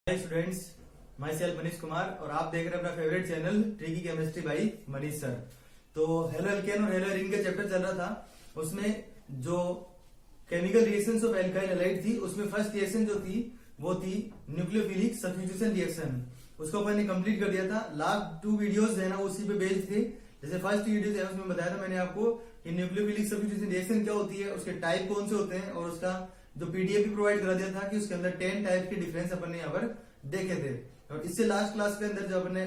Hi students, my self Manish Kumar और आप देख रहे हैं अपना favourite channel tricky chemistry by Manish sir. तो हेलो एल्केन और हेलो एरीन का चैप्टर चल रहा था। उसमें जो chemical reactions of alkyl halide थी, उसमें फर्स्ट रिएक्शन जो थी वो थी न्यूक्लियोफिलिक सब्स्टिट्यूशन रिएक्शन। उसको अपन ने कंप्लीट कर दिया था। लास्ट 2 वीडियोस है ना उसी पे बेस्ड थे। जैसे फर्स्ट वीडियो है उसमें बताया था मैंने आपको कि न्यूक्लियोफिलिक सब्स्टिट्यूशन रिएक्शन क्या होती है, उसके टाइप कौन से होते हैं, और उसका जो पीडीएफ भी प्रोवाइड करा दिया था कि उसके अंदर 10 टाइप के डिफरेंस अपन ने यहाँ पर देखे थे। और इससे लास्ट क्लास के अंदर जो अपन ने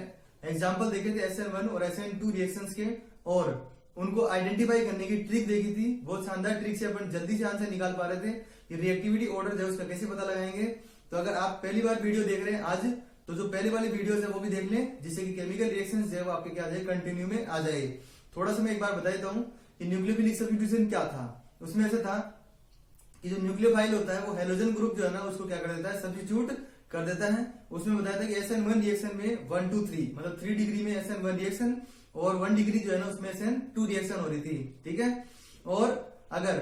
एग्जांपल देखे थे SN1 और SN2 रिएक्शंस के, और उनको आइडेंटिफाई करने की ट्रिक देखी थी। बहुत शानदार ट्रिक से अपन जल्दी से आंसर निकाल पा रहे थे कि रिएक्टिविटी ऑर्डर जो है उसका कैसे पता लगाएंगे। तो अगर आप पहली बार वीडियो देख रहे हैं आज, तो जो पहले वाली वीडियो है वो भी देख लें, जिससे कि केमिकल रिएक्शंस जो है वो आपके क्या आ जाए, कंटिन्यू में आ जाए। थोड़ा सा मैं एक बार बता देता हूँ कि न्यूक्लियोफिलिक सब्स्टिट्यूशन क्या था। उसमें ऐसा था कि जो न्यूक्लियोफाइल होता है वो हेलोजन ग्रुप जो है ना उसको क्या कर देता है, सब्स्टिट्यूट कर देता है। उसमें बताया था कि SN1 रिएक्शन में 1 to 3 मतलब 3 डिग्री में SN1 रिएक्शन और 1 डिग्री जो है ना उसमें SN2 रिएक्शन हो रही थी। ठीक है। और अगर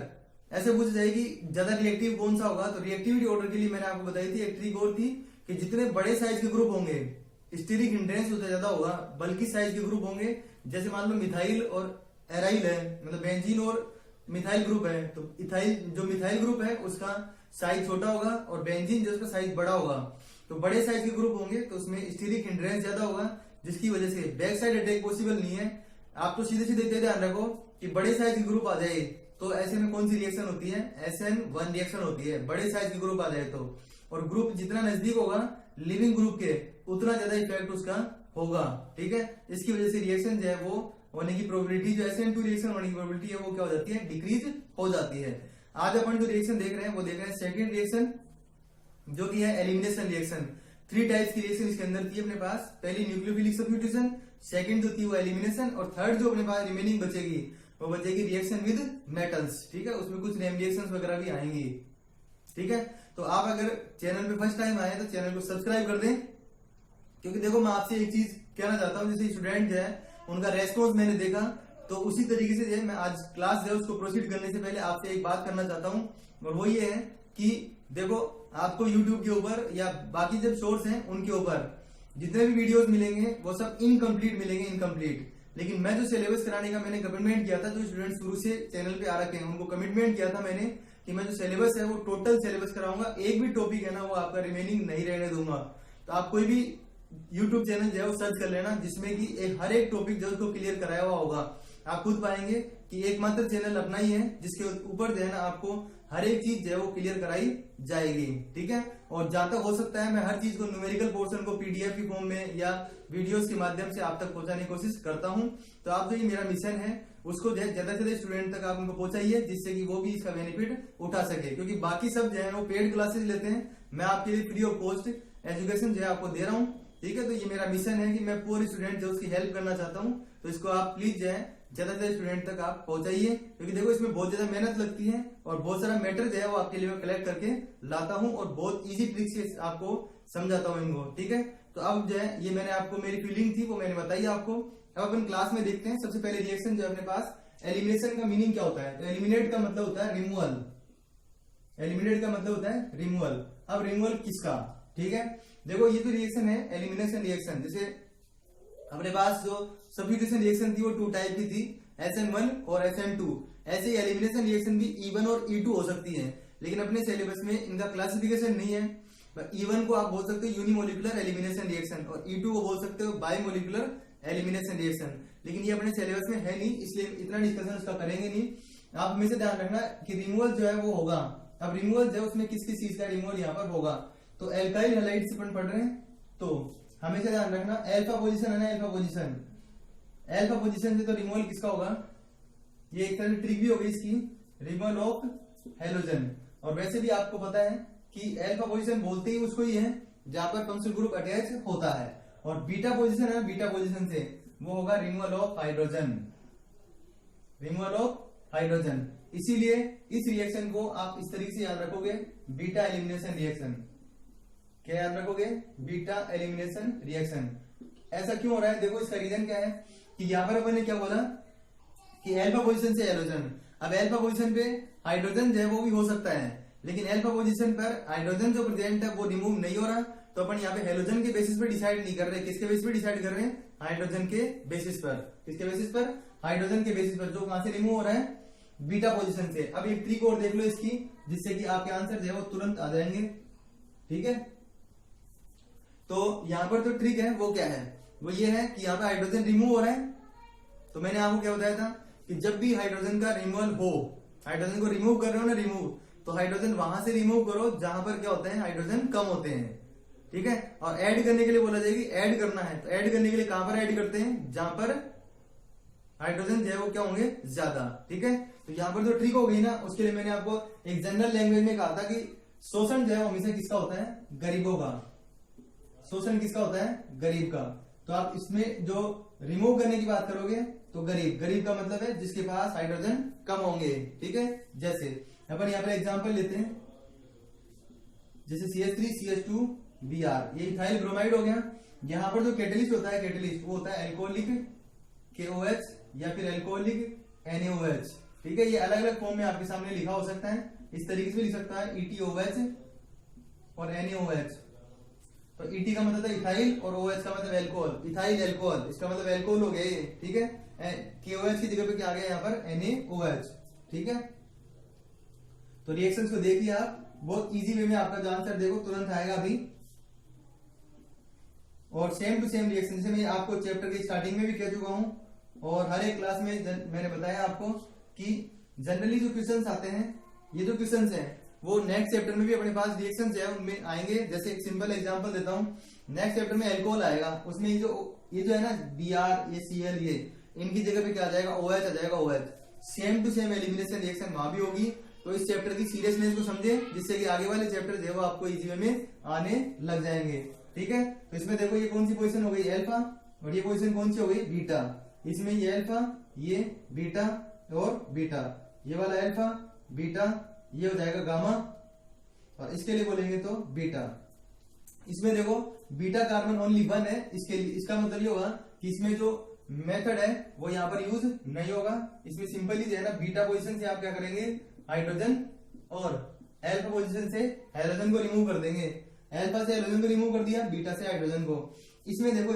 ऐसे पूछ जाए कि ज्यादा रिएक्टिव कौन सा होगा, तो रिएक्टिविटी ऑर्डर के लिए मैंने आपको बताई थी एक ट्रिक और थी कि जितने बड़े साइज के ग्रुप होंगे स्टीरिक हिंड्रेंस उतना ज्यादा होगा। बल्कि साइज के ग्रुप होंगे, जैसे मान लो मिथाइल और एराइल है, मतलब बेंजीन और मिथाइल ग्रुप है, तो इथाइल जो मिथाइल ग्रुप है उसका साइज छोटा होगा और बेंजीन जो उसका साइज बड़ा होगा। तो बड़े साइज के ग्रुप होंगे तो उसमें स्टीरिक हिंड्रेंस ज्यादा होगा, जिसकी वजह से बैक साइड अटैक पॉसिबल नहीं है। आप तो सीधे सीधे ध्यान रखो कि बड़े साइज के ग्रुप आ जाए तो ऐसे में कौन सी रिएक्शन होती है, SN1 रिएक्शन होती है। बड़े साइज के ग्रुप आ जाए तो, और ग्रुप जितना नजदीक होगा लिविंग ग्रुप के उतना ज्यादा इफेक्ट उसका होगा। ठीक है। इसकी वजह से रिएक्शन जो है वो होने की प्रोबेबिलिटी, जो SN2 रिएक्शन होने की प्रोबेबिलिटी है वो क्या हो जाती है, डिक्रीज हो जाती है। आज अपन जो रिएक्शन देख रहे हैं वो देख रहे हैं सेकंड रिएक्शन, जो कि है एलिमिनेशन रिएक्शन। 3 टाइप्स की रिएक्शन इसके अंदर थी अपने पास। पहली न्यूक्लियोफिलिक सब्स्टिट्यूशन, सेकंड जो थी वो एलिमिनेशन, और थर्ड जो अपने पास रिमेनिंग बचेगी वो बचेगी रिएक्शन विद मेटल्स। ठीक है। उसमें कुछ नेम रिएक्शंस वगैरह भी आएंगी। ठीक है। तो आप अगर चैनल पे फर्स्ट टाइम आए तो चैनल को सब्सक्राइब कर दें, क्योंकि देखो मैं आपसे एक चीज कहना चाहता हूँ। जैसे स्टूडेंट जो है उनका रेस्पॉन्स मैंने देखा, तो उसी तरीके से जो है मैं आज क्लास जो है उसको प्रोसीड करने से पहले आपसे एक बात करना चाहता हूँ, और वो ये है कि देखो आपको YouTube के ऊपर या बाकी जब सोर्स हैं उनके ऊपर जितने भी वीडियोस मिलेंगे वो सब इनकम्प्लीट मिलेंगे, इनकम्प्लीट। लेकिन मैं जो सिलेबस कराने का मैंने कमिटमेंट किया था, जो स्टूडेंट शुरू से चैनल पे आ रखे हैं उनको कमिटमेंट किया था मैंने कि मैं जो सिलेबस है वो टोटल सिलेबस कराऊंगा। एक भी टॉपिक है ना वो आपका रिमेनिंग नहीं रहने दूंगा। तो आप कोई भी YouTube चैनल जो है वो सर्च कर लेना जिसमें कि हर एक टॉपिक जो उसको क्लियर कराया हुआ होगा। आप खुद पाएंगे कि एकमात्र चैनल अपना ही है जिसके ऊपर जो है ना आपको हर एक चीज जो है वो क्लियर कराई जाएगी। ठीक है। और जहां तक हो सकता है मैं हर चीज को न्यूमेरिकल पोर्शन को PDF की फॉर्म में या वीडियोस के माध्यम से आप तक पहुंचाने की कोशिश करता हूं। तो आप जो ये मेरा मिशन है उसको ज्यादा से ज्यादा स्टूडेंट तक आप उनको पहुंचाइए, जिससे कि वो भी इसका बेनिफिट उठा सके। क्योंकि बाकी सब जो है वो पेड क्लासेस लेते हैं, मैं आपके लिए फ्री ऑफ कॉस्ट एजुकेशन जो है आपको दे रहा हूँ। ठीक है। तो ये मेरा मिशन है कि मैं पूरे स्टूडेंट जो उसकी हेल्प करना चाहता हूँ, तो इसको आप प्लीज जो है ज्यादा से ज्यादा स्टूडेंट तक आप पहुंचाइए। क्योंकि देखो इसमें बहुत ज्यादा मेहनत लगती है और बहुत सारा मैटर जो है वो आपके लिए मैं कलेक्ट करके लाता हूँ और बहुत इजी ट्रिक से आपको समझाता हूँ इनको। ठीक है। तो अब जो है ये मैंने आपको मेरी फीलिंग थी वो मैंने बताई आपको। अब अपन क्लास में देखते हैं। सबसे पहले रिएक्शन जो है अपने पास, एलिमिनेशन का मीनिंग क्या होता है। तो एलिमिनेट का मतलब होता है रिमूवल। एलिमिनेट का मतलब होता है रिमूवल। अब रिमूवल किसका। ठीक है। देखो ये तो रिएक्शन है एलिमिनेशन रिएक्शन। जैसे अपने पास जो सब्स्टिट्यूशन रिएक्शन थी वो 2 टाइप की थी, SN1 और SN2। ऐसे ही एलिमिनेशन रिएक्शन भी E1 और E2 हो सकती है, लेकिन अपने सिलेबस में इनका क्लासिफिकेशन नहीं है। E1 को आप बोल सकते हो यूनिमोलिकुलर एलिमिनेशन रिएक्शन, और E2 को बोल सकते हो बाइमोलिकुलर एलिमिनेशन रिएक्शन। लेकिन ये अपने सिलेबस में है नहीं, इसलिए इतना डिस्कशन उसका करेंगे नहीं। आप हमेशा ध्यान रखना कि रिमूवल जो है वो होगा। अब रिमूवल जो है उसमें किस किस चीज का रिमूवल यहाँ पर होगा। तो एल्काइल हैलाइड से अपन पढ़ रहे हैं, तो हमेशा ध्यान रखना अल्फा पोजीशन है ना, अल्फा पोजीशन, अल्फा पोजीशन से तो रिमूवल किसका होगा। ये एक तरह की ट्रिक भी होगी इसकी, रिमूवल ऑफ हेलोजन। और वैसे भी आपको पता है कि अल्फा पोजीशन बोलते ही उसको ही है जहां पर फंक्शनल ग्रुप अटैच होता है, और बीटा पोजीशन है, बीटा पोजीशन से वो होगा removal of hydrogen, removal of hydrogen. इसीलिए इस रिएक्शन को आप इस तरीके से याद रखोगे, बीटा एलिमिनेशन रिएक्शन। क्या याद रखोगे, बीटा एलिमिनेशन रिएक्शन। ऐसा क्यों हो रहा है, देखो इसका रीजन क्या है कि यहाँ पर अपन ने क्या बोला कि अल्फा पोजीशन से हाइड्रोजन। अब अल्फा पोजीशन पे हाइड्रोजन जो है वो भी हो सकता है, लेकिन अल्फा पोजीशन पर हाइड्रोजन जो प्रेजेंट है वो रिमूव नहीं हो रहा, तो अपन यहाँ पे हेलोजन के बेसिस पे डिसाइड नहीं कर रहे, किसके बेसिस पे डिसाइड कर रहे हैं, हाइड्रोजन के बेसिस पर। किसके बेसिस पर, हाइड्रोजन के बेसिस पर, जो कहां से रिमूव हो रहा है, बीटा पोजीशन से। अब एक ट्रिक और देख लो इसकी, जिससे कि आपके आंसर जो है वो तुरंत आ जाएंगे। ठीक है, तो यहां पर जो ट्रिक है वो क्या है, वो ये है कि यहाँ पे हाइड्रोजन रिमूव हो रहा है। तो मैंने आपको क्या बताया था कि जब भी हाइड्रोजन का रिमूवल हो, हाइड्रोजन को रिमूव कर रहे हो ना, रिमूव, तो हाइड्रोजन वहां से रिमूव करो जहां पर क्या होता है, हाइड्रोजन कम होते हैं। ठीक है, और ऐड करने के लिए बोला जाएगी, ऐड करना है तो ऐड करने के लिए कहां पर ऐड करते हैं, जहां पर हाइड्रोजन जो है वो क्या होंगे, ज्यादा। ठीक है, तो यहां पर जो ट्रिक हो गई ना, उसके लिए मैंने आपको एक जनरल लैंग्वेज में कहा था कि शोषण जो है हमेशा किसका होता है, गरीबों का। शोषण किसका होता है, गरीब का। तो आप इसमें जो रिमूव करने की बात करोगे तो गरीब, गरीब का मतलब है जिसके पास हाइड्रोजन कम होंगे। ठीक है, जैसे अपन यहाँ पर एग्जांपल लेते हैं, जैसे CH3 CH2 Br, ये इथाइल ब्रोमाइड हो गया। यहाँ पर जो कैटलिस्ट होता है, कैटलिस्ट वो होता है एल्कोहलिक KOH या फिर एल्कोहलिक NaOH। ठीक है, ये अलग अलग फॉर्म में आपके सामने लिखा हो सकता है, इस तरीके से लिख सकता है ETOH और NaOH। तो ET का मतलब इथाइल और OH का मतलब एल्कोहल, इथाइल एल्कोहल, इसका मतलब एल्कोहल हो गया ये। ठीक है, KOH की जगह पे क्या आ गया यहाँ पर, NaOH। ठीक है, तो रिएक्शंस को देखिए आप, बहुत इजी वे में आपका जो आंसर देखो तुरंत आएगा अभी। और सेम टू सेम रिएक्शन, जैसे मैं आपको चैप्टर की स्टार्टिंग में भी कह चुका हूं और हर एक क्लास में मैंने बताया आपको कि जनरली जो क्वेश्चंस आते हैं, ये जो क्वेश्चंस हैं वो नेक्स्ट चैप्टर में भी अपने पास रिएक्शंस है उनमें आएंगे। जैसे एक सिंपल एग्जांपल देता हूं, नेक्स्ट चैप्टर में एल्कोहल आएगा, उसमें ये जो है ना Br, ये Cl, ये इनकी जगह पे क्या आ जाएगा, OH आ जाएगा, OH। Same to same elimination reaction वहां भी होगी। तो इस चैप्टर की सीरियसनेस को समझे, जिससे कि आगे वाले चैप्टर जो है वो आपको इजी वे में आने लग जाएंगे। ठीक है, तो इसमें देखो ये कौन सी पोजीशन हो गई, अल्फा, और ये पोजीशन कौन सी हो गई, बीटा। इसमें ये अल्फा, ये बीटा और बीटा, ये वाला अल्फा बीटा, ये हो जाएगा गामा, और इसके लिए बोलेंगे तो बीटा। इसमें देखो बीटा कार्बन ओनली 1 है, इसके लिए इसका मतलब ये होगा कि इसमें जो मेथड है वो यहाँ पर यूज नहीं होगा। इसमें सिंपली जो है ना, बीटा पोजीशन से आप क्या करेंगे, हाइड्रोजन, और अल्फा पोजीशन से हाइड्रोजन को रिमूव कर देंगे। अल्फा से हाइड्रोजन को रिमूव कर दिया, बीटा से हाइड्रोजन को। इसमें देखो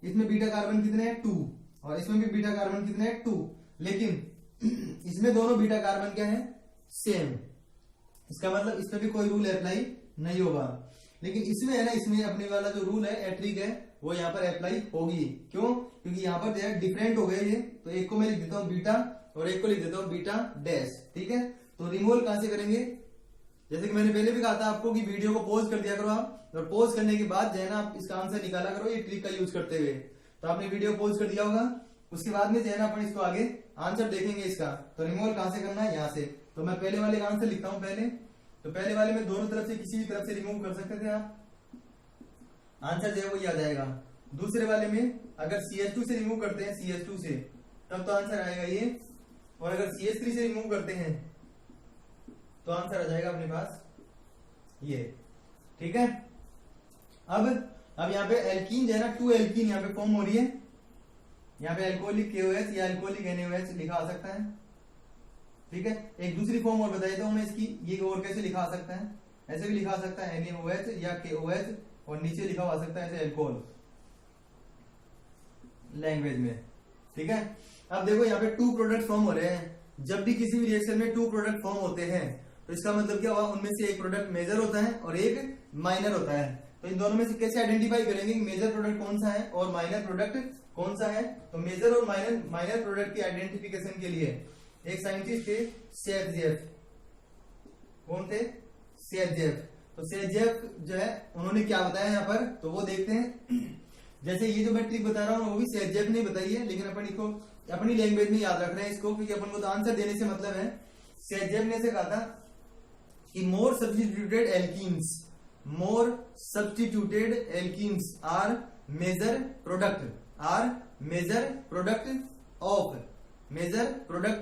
इसमें बीटा कार्बन कितने हैं, 2, और इसमें भी बीटा कार्बन कितने हैं, 2, लेकिन इसमें दोनों बीटा कार्बन क्या है, सेम। इसका मतलब इसमें भी कोई रूल अप्लाई नहीं होगा, लेकिन इसमें है ना, इसमें अपने वाला जो रूल है, एट्रिक है, वो यहाँ पर अप्लाई होगी। क्यों, क्योंकि यहाँ पर जो है डिफरेंट हो गए ये। तो एक को मैं लिख देता हूँ बीटा और एक को लिख देता हूँ बीटा डैश। ठीक है, तो रिमूवल कहां से करेंगे, जैसे कि मैंने पहले भी कहा था आपको कि वीडियो को पॉज कर दिया करो आप, और पॉज करने के बाद जो है ना आप इसका आंसर निकाला करो ये ट्रिक का यूज करते हुए। तो आपने वीडियो पॉज कर दिया होगा, उसके बाद में जो है ना अपन इसको आगे आंसर देखेंगे इसका। तो रिमूवल कहां से करना है, यहाँ से। तो मैं पहले वाले का आंसर लिखता हूं पहले। तो पहले वाले में दोनों तरफ से किसी भी तरफ से रिमूव कर सकते थे आप, आंसर जो है वो ये आ जाएगा। दूसरे वाले में अगर CH2 से रिमूव करते हैं, CH2 से, तब तो आंसर आएगा ये, और अगर CH3 से रिमूव करते हैं तो आंसर आ जाएगा अपने पास ये। ठीक है, अब यहाँ पे एल्कीन जो है ना, 2 एल्कीन यहाँ पे फॉर्म हो रही है। यहाँ पे एल्कोहलिक KOH या एल्कोहलिक NaOH लिखा आ सकता है। ठीक है, एक दूसरी फॉर्म और बता देता हूं मैं इसकी, ये और कैसे लिखा आ सकता है, ऐसे भी लिखा आ सकता है NaOH या KOH, और नीचे लिखा आ सकता है ऐसे एल्कोहल लैंग्वेज में। ठीक है, अब देखो यहाँ पे 2 प्रोडक्ट फॉर्म हो रहे हैं। जब भी किसी भी रिएक्शन में 2 प्रोडक्ट फॉर्म होते हैं तो इसका मतलब क्या हुआ, उनमें से एक प्रोडक्ट मेजर होता है और एक माइनर होता है। तो इन दोनों में से कैसे आइडेंटिफाई करेंगे कि मेजर प्रोडक्ट कौन सा है और माइनर प्रोडक्ट कौन सा है। तो मेजर और माइनर प्रोडक्ट की आइडेंटिफिकेशन के लिए एक साइंटिस्ट थे सेजेफ। कौन थे, सेजेफ। तो सेजेफ जो है उन्होंने क्या बताया यहाँ पर, तो वो देखते हैं। जैसे ये जो मैं ट्रिक बता रहा हूँ वो भी सेजेफ ने बताई है, लेकिन अपन इसको अपनी लैंग्वेज में याद रख रहे हैं इसको, क्योंकि अपन को तो आंसर देने से मतलब है। सेजेफ ने से कहा था कि more substituted alkenes are major product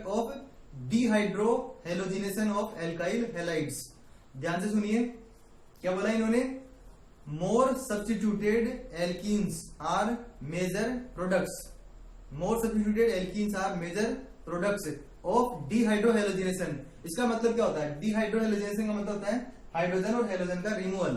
of dehydrohalogenation of alkyl halides. ध्यान से सुनिए क्या बोला इन्होंने, more substituted alkenes are major products of dehydrohalogenation. इसका मतलब क्या होता है, डिहाइड्रोहेलोजिनेशन का मतलब होता है हाइड्रोजन और हेलोजन का removal.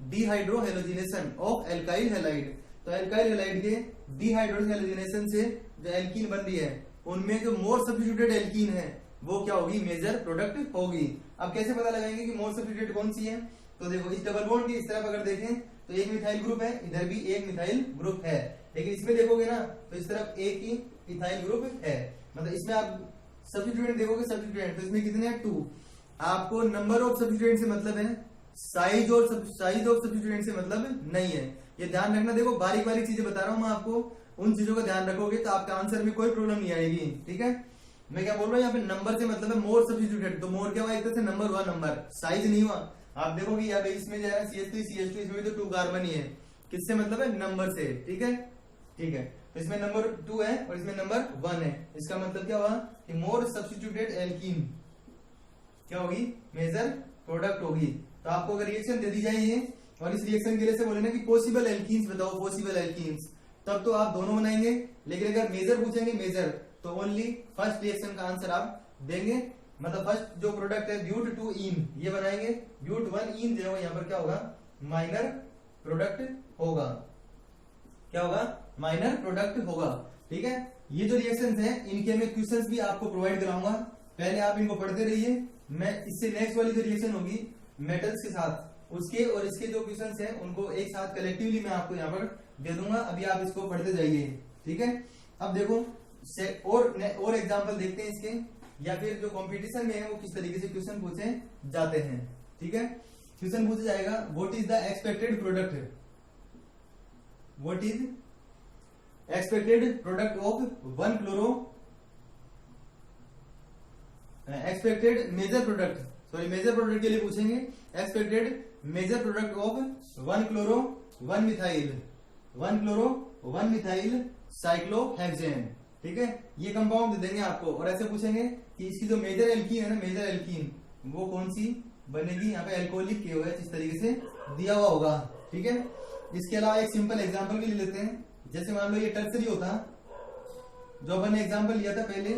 Dehydro halogenation of alkyl halide. तो एल्काइल हैलाइड के डिहाइड्रो हेलोजिनेशन से जो एल्कीन बन रही है उनमें जो मोर सब्स्टिट्यूटेड एल्कीन है वो क्या होगी, मेजर प्रोडक्ट होगी। अब कैसे पता लगाएंगे कि मोर सब्स्टिट्यूटेड कौन सी है? तो देखो इस डबल बॉन्ड की इस तरफ अगर देखें तो एक मिथाइल ग्रुप है, इधर भी एक मिथाइल ग्रुप है, लेकिन इसमें देखोगे ना तो इस तरफ एक ही इथाइल ग्रुप है। मतलब इसमें आप सब्स्टिट्यूएंट देखोगे, सब्स्टिट्यूएंट तो इसमें कितने हैं, 2। आपको नंबर ऑफ सब्स्टिट्यूएंट से मतलब है, साइज ऑफ सब्स्टिट्यूएंट से मतलब नहीं है। ये ध्यान रखना। देखो बारीक बारीक चीजें बता रहा हूं मैं आपको, उन चीजों का ध्यान रखोगे तो आपके आंसर में कोई प्रॉब्लम नहीं आएगी। ठीक है, मैं क्या बोल रहा हूँ यहाँ पे नंबर से मतलब है मोर सब्स्टिट्यूटेड। तो मोर क्या हुआ, एक तरह से नंबर हुआ, नंबर, साइज नहीं हुआ। आप देखोगे यहाँ पे इसमें जो है CH3 CH2 इसमें भी तो 2 कार्बन ही है, किससे मतलब है, नंबर से। ठीक है, ठीक है, तो इसमें नंबर 2 है और इसमें नंबर 1 है। इसका मतलब क्या हुआ कि मोर सब्स्टिट्यूटेड एल्कीन क्या होगी, मेजर प्रोडक्ट होगी। तो आपको अगर रिएक्शन दे दी जाए ये और इस रिएक्शन के लिए से बोले ना कि पॉसिबल एल्कीन्स बताओ, पॉसिबल एल्कीन्स, तब तो आप दोनों बनाएंगे। लेकिन अगर मेजर पूछेंगे, मेजर, तो ओनली फर्स्ट रिएक्शन का आंसर आप देंगे। मतलब फर्स्ट जो प्रोडक्ट है ब्यूट 2 ईन ये बनाएंगे, ब्यूट 1 ईन जो है यहाँ पर क्या होगा, माइनर प्रोडक्ट होगा। क्या होगा, माइनर प्रोडक्ट होगा। ठीक है, ये जो रिएक्शंस हैं इनके मैं क्वेश्चंस भी आपको प्रोवाइड कराऊंगा, पहले आप इनको पढ़ते रहिए। मैं इससे नेक्स्ट वाली जो रिएक्शन होगी मेटल्स के साथ, उसके और इसके जो क्वेश्चंस हैं उनको एक साथ कलेक्टिवली मैं आपको यहाँ पर दे दूंगा। अभी आप इसको पढ़ते जाइए। ठीक है, अब देखो और एग्जाम्पल देखते हैं इसके, या फिर जो कंपटीशन में है वो किस तरीके से क्वेश्चन पूछे जाते हैं। ठीक है, क्वेश्चन पूछा जाएगा what is the expected product, what is expected product of 1 chloro, expected major product, sorry major product के लिए पूछेंगे, expected major product of 1 chloro 1 methyl cyclohexane. ठीक है, ये कंपाउंड दे देंगे आपको और ऐसे पूछेंगे कि इसकी जो मेजर एल्कीन है ना, मेजर एल्कीन वो कौन सी बनेगी। यहाँ पे एल्कोहलिक KOH इस तरीके से दिया हुआ होगा। ठीक है, इसके अलावा एक सिंपल एग्जांपल भी ले लेते हैं। जैसे मान लो ये टर्सरी होता, जो अपन ने एग्जांपल लिया था पहले,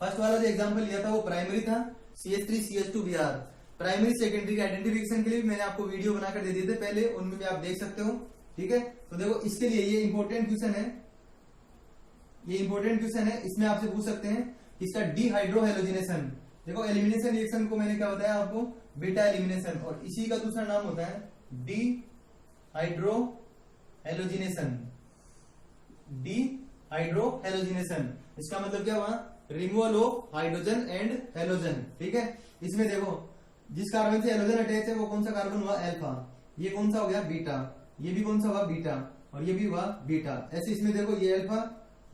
फर्स्ट वाला जो एग्जांपल लिया था वो प्राइमरी था, CH3 CH2 Br। Primary secondary के आइडेंटिफिकेशन के लिए मैंने आपको वीडियो बनाकर दे दिए थे पहले, उनमें भी आप देख सकते हो। ठीक है, तो देखो इसके लिए ये इंपॉर्टेंट क्वेश्चन है, ये इंपॉर्टेंट क्वेश्चन है। इसमें आपसे पूछ सकते हैं इसका डिहाइड्रो हेलोजिनेशन। देखो एलिमिनेशन रिएक्शन को मैंने क्या बताया आपको, बीटा एलिमिनेशन, और इसी का दूसरा नाम होता है डिहाइड्रो हेलोजिनेशन। डिहाइड्रो हेलोजिनेशन इसका मतलब क्या हुआ, removal of hydrogen and halogen. ठीक है, इसमें देखो जिस कार्बन से हेलोजन अटैच है वो कौन सा कार्बन हुआ, अल्फा। ये कौन सा हो गया, बीटा। ये भी कौन सा हुआ, बीटा, और ये भी हुआ बीटा। ऐसे इसमें देखो ये अल्फा,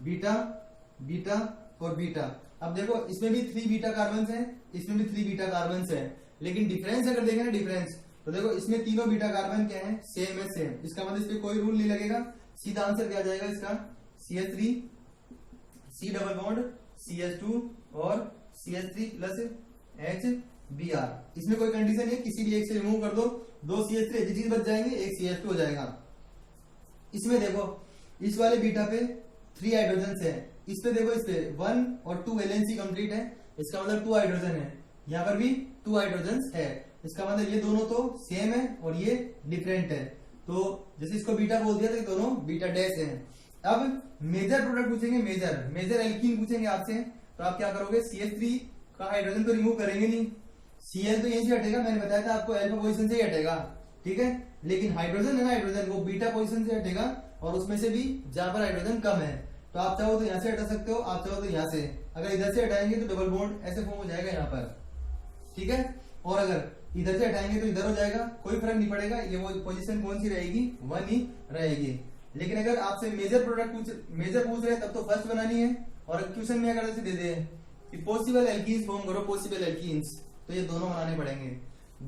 बीटा, बीटा और बीटा। अब देखो इसमें भी 3 बीटा कार्बन है, इसमें भी 3 बीटा कार्बन है, लेकिन डिफरेंस अगर देखें ना, डिफरेंस तो देखो इसमें तीनों बीटा कार्बन क्या है, सेम है, सेम। इसका मतलब इस पे कोई रूल नहीं लगेगा, सीधा आंसर क्या आ जाएगा इसका, CH3 C double bond CH2 और CH3 प्लस HBr। इसमें कोई कंडीशन नहीं है, किसी भी एक से रिमूव कर दो, 2 CH3 एच बच जाएंगे, 1 CH2 हो जाएगा। इसमें देखो इस वाले बीटा पे 3 हाइड्रोजन है, इस पे देखो इस पे 1 और 2 वैलेंसी कंप्लीट है, इसका मतलब 2 हाइड्रोजन है। यहाँ पर भी 2 हाइड्रोजन है, इसका मतलब ये दोनों तो सेम है और ये डिफरेंट है। तो जैसे इसको बीटा बोल दिया तो दोनों बीटा डैश है। अब मेजर प्रोडक्ट पूछेंगे, मेजर एल्कीन पूछेंगे आपसे, तो आप क्या करोगे, CH3 का हाइड्रोजन तो रिमूव करेंगे नहीं, Cl तो यहीं से हटेगा, मैंने बताया था आपको अल्फा पोजीशन से ही हटेगा। ठीक है, लेकिन हाइड्रोजन है ना, हाइड्रोजन वो बीटा पोजीशन से हटेगा, और उसमें से भी जहां पर हाइड्रोजन कम है। तो आप चाहो तो यहाँ से हटा सकते हो, आप चाहो तो यहाँ से, अगर इधर से हटाएंगे तो डबल बॉन्ड ऐसे फॉर्म हो जाएगा यहाँ पर। ठीक है, और अगर इधर से हटाएंगे तो इधर हो जाएगा, कोई फर्क नहीं पड़ेगा, ये वो पोजीशन कौन सी रहेगी, 1 ही रहेगी। लेकिन अगर आपसे मेजर प्रोडक्ट पूछ रहे हैं तब तो फर्स्ट बनानी है, और क्वेश्चन में अगर ऐसे दे दे कि पॉसिबल एल्कीन्स फॉर्म करो, पॉसिबल एल्कीन्स, तो ये दोनों बनाने पड़ेंगे।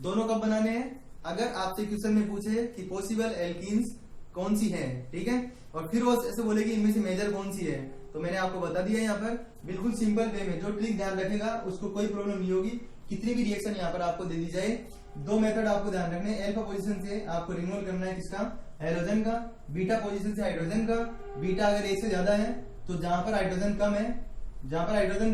दोनों कब बनाने हैं, अगर आपसे क्वेश्चन में पूछे कि पॉसिबल एल्कीन्स कौन सी है। ठीक है, और फिर वो ऐसे बोलेगी इनमें से मेजर कौन सी है, तो मैंने आपको बता दिया यहाँ पर बिल्कुल सिंपल वे में। जो ट्रिक ध्यान रखेगा उसको कोई प्रॉब्लम नहीं होगी, कितनी भी रिएक्शन यहाँ पर आपको दे दी जाए। 2 मेथड आपको ध्यान रखने, अल्फा पोजीशन से आपको रिमूव करना है किसका, हाइड्रोजन का, बीटा पोजीशन से हाइड्रोजन का। बीटा अगर 1 से ज्यादा है तो जहां पर हाइड्रोजन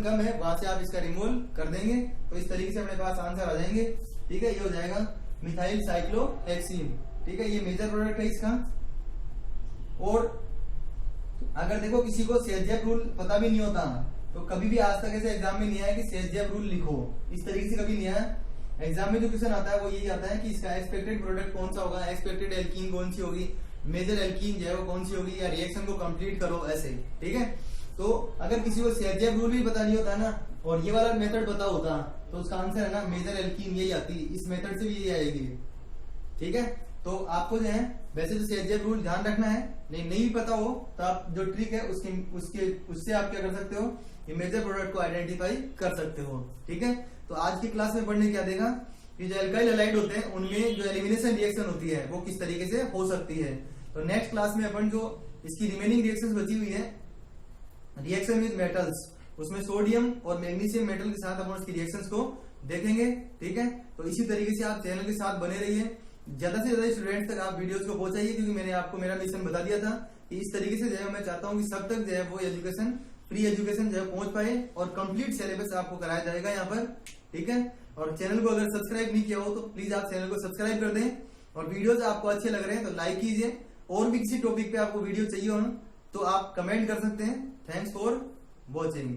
कम है वहां से आप इसका रिमूव कर देंगे, तो इस तरीके से अपने पास आंसर आ जाएंगे। ठीक है, ये हो जाएगा मिथाइल साइक्लोहेक्सीन। ठीक है, ये मेजर प्रोडक्ट है इसका। और अगर देखो किसी को सेजेप रूल पता भी नहीं होता तो कभी भी आज तक ऐसे एग्जाम में नहीं आया कि सेजेप रूल लिखो, इस तरीके से कभी नहीं आया। एग्जाम में जो क्वेश्चन आता है वो यही आता है कि इसका एक्सपेक्टेड प्रोडक्ट कौन सा होगा, एक्सपेक्टेड एल्कीन कौन सी होगी, मेजर एल्कीन जो है वो कौन सी होगी, या रिएक्शन को कंप्लीट करो ऐसे। ठीक है, तो अगर किसी को सेजेप रूल भी पता नहीं होता ना और ये वाला मेथड पता होता तो उसका आंसर है ना मेजर एल्कीन यही आती, इस मेथड से भी यही आएगी। ठीक है, तो आपको जो है वैसे तो सेजेप रूल ध्यान रखना है, नहीं भी पता हो तो आप जो ट्रिक है उससे आप क्या कर सकते हो, ये मेजर प्रोडक्ट को आइडेंटिफाई कर सकते हो। ठीक है, तो आज की क्लास में पढ़ने क्या देगा कि जो एल्काइल हैलाइड होते हैं उनमें जो एलिमिनेशन रिएक्शन होती है वो किस तरीके से हो सकती है। तो नेक्स्ट क्लास में अपन जो इसकी रिमेनिंग रिएक्शंस बची हुई है, रिएक्शन विद मेटल्स, उसमें सोडियम और मैग्नीशियम मेटल के साथ अपन उसकी रिएक्शंस को देखेंगे। ठीक है, तो इसी तरीके से आप चैनल के साथ बने रहिए, ज्यादा से ज्यादा स्टूडेंट्स तक आप वीडियोस को पहुंचाइए, क्योंकि मैंने आपको मेरा मिशन बता दिया था कि इस तरीके से जो है मैं चाहता हूं कि सब तक जो है वो एजुकेशन, फ्री एजुकेशन जो है पहुंच पाए और कंप्लीट सिलेबस आपको कराया जाएगा यहाँ पर। ठीक है, और चैनल को अगर सब्सक्राइब नहीं किया हो तो प्लीज आप चैनल को सब्सक्राइब कर दें, और वीडियोस आपको अच्छे लग रहे हैं तो लाइक कीजिए। और भी किसी टॉपिक पे आपको वीडियो चाहिए हो तो आप कमेंट कर सकते हैं। Thanks for watching.